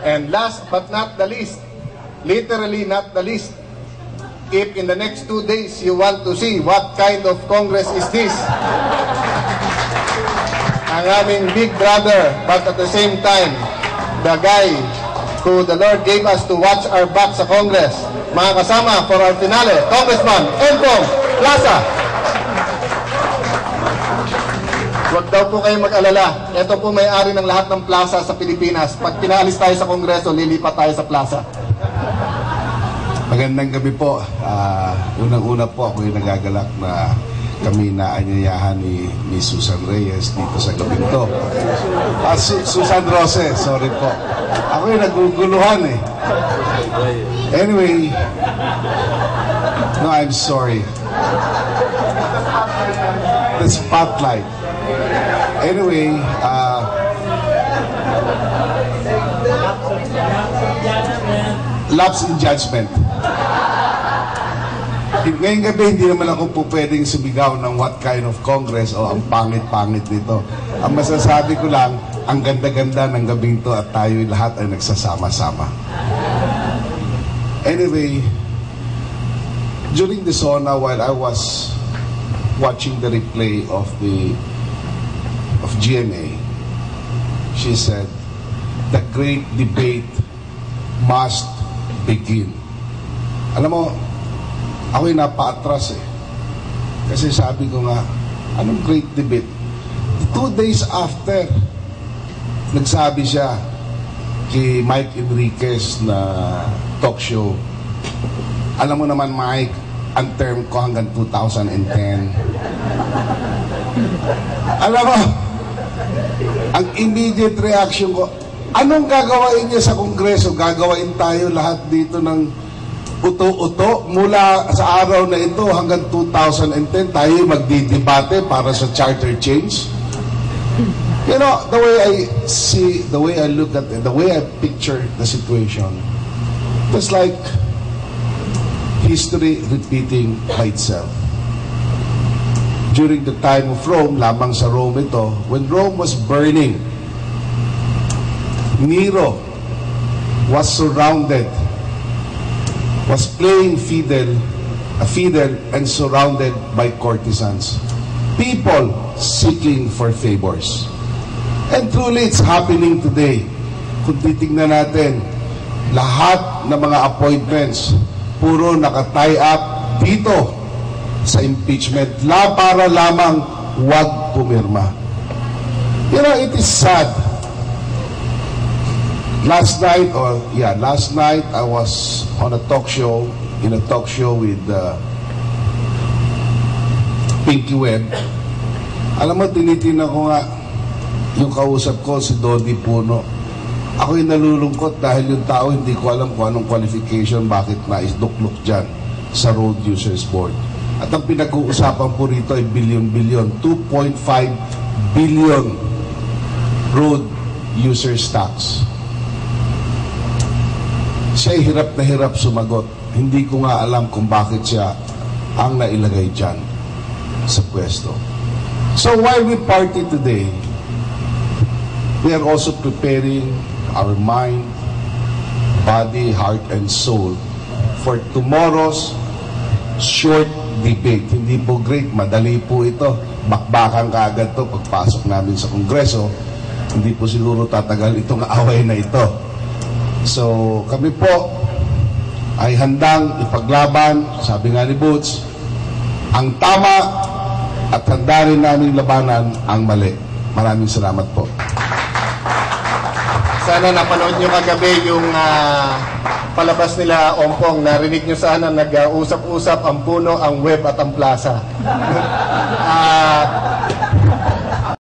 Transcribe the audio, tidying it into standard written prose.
And last but not the least, literally not the least, if in the next 2 days you want to see what kind of Congress is this, ang aming big brother, but at the same time, the guy who the Lord gave us to watch our back sa Congress. Mga kasama for our finale, Congressman Empong Plaza. Huwag daw po kayong mag-alala. Ito po may-ari ng lahat ng plaza sa Pilipinas. Pag pinaalis tayo sa Kongreso, lilipat tayo sa plaza. Magandang gabi po. Unang-una po ako yung nagagalak na kami naanyayahan ni Susan Reyes dito sa gabing to. Susan Rose, sorry po. Ako yung naguguluhan eh. Anyway, no, I'm sorry. The spotlight. Anyway, lapse in judgment. Ngayong gabi, hindi naman ako po pwedeng sumigaw ng what kind of Congress o ang pangit-pangit nito. Ang masasabi ko lang, ang ganda-ganda ng gabing to at tayo lahat ay nagsasama-sama. Anyway, during the SONA, while I was watching the replay of GMA, she said, the great debate must begin. Alam mo, ako'y napa-atras eh. Kasi sabi ko nga, anong great debate? 2 days after, nagsabi siya kay Mike Enriquez na talk show, alam mo naman Mike, ang term ko hanggang 2010. Alam mo, ang immediate reaction ko, anong gagawain niya sa Kongreso? Gagawain tayo lahat dito ng uto-uto mula sa araw na ito hanggang 2010 tayo magdidebate para sa charter change. You know, the way I see, the way I look at it, the way I picture the situation, it's like history repeating by itself. During the time of Rome, lamang sa Rome ito, when Rome was burning, Nero was surrounded, was playing fiddle and surrounded by courtesans. People seeking for favors. And truly, it's happening today. Kung titignan natin, lahat ng mga appointments, puro naka-tie up dito sa impeachment para lamang wag pumirma. You know, it is sad. Last night I was on a talk show, with Pinky Webb. Alam mo, tinitingnan ko nga yung kausap ko, si Dodi Puno. Ako'y nalulungkot dahil yung tao hindi ko alam kung anong qualification, bakit naisduklok dyan sa Road Users Board. At ang pinag-uusapan po rito ay bilyon-bilyon, 2.5 billion road users tax. Siya'y hirap na hirap sumagot. Hindi ko nga alam kung bakit siya ang nailagay dyan sa pwesto. So while we party today, we are also preparing our mind, body, heart, and soul for tomorrow's short debate. Hindi po great, madali po ito. Bakbakan kaagad to pagpasok namin sa Kongreso. Hindi po siguro tatagal itong away na ito. So kami po ay handang ipaglaban, sabi nga ni Boots, ang tama at handa rin namin labanan ang mali. Maraming salamat po. Sana napanood nyo kagabi yung palabas nila, Ompong. Narinig nyo sana nag-usap-usap ang puno, ang web at ang plaza.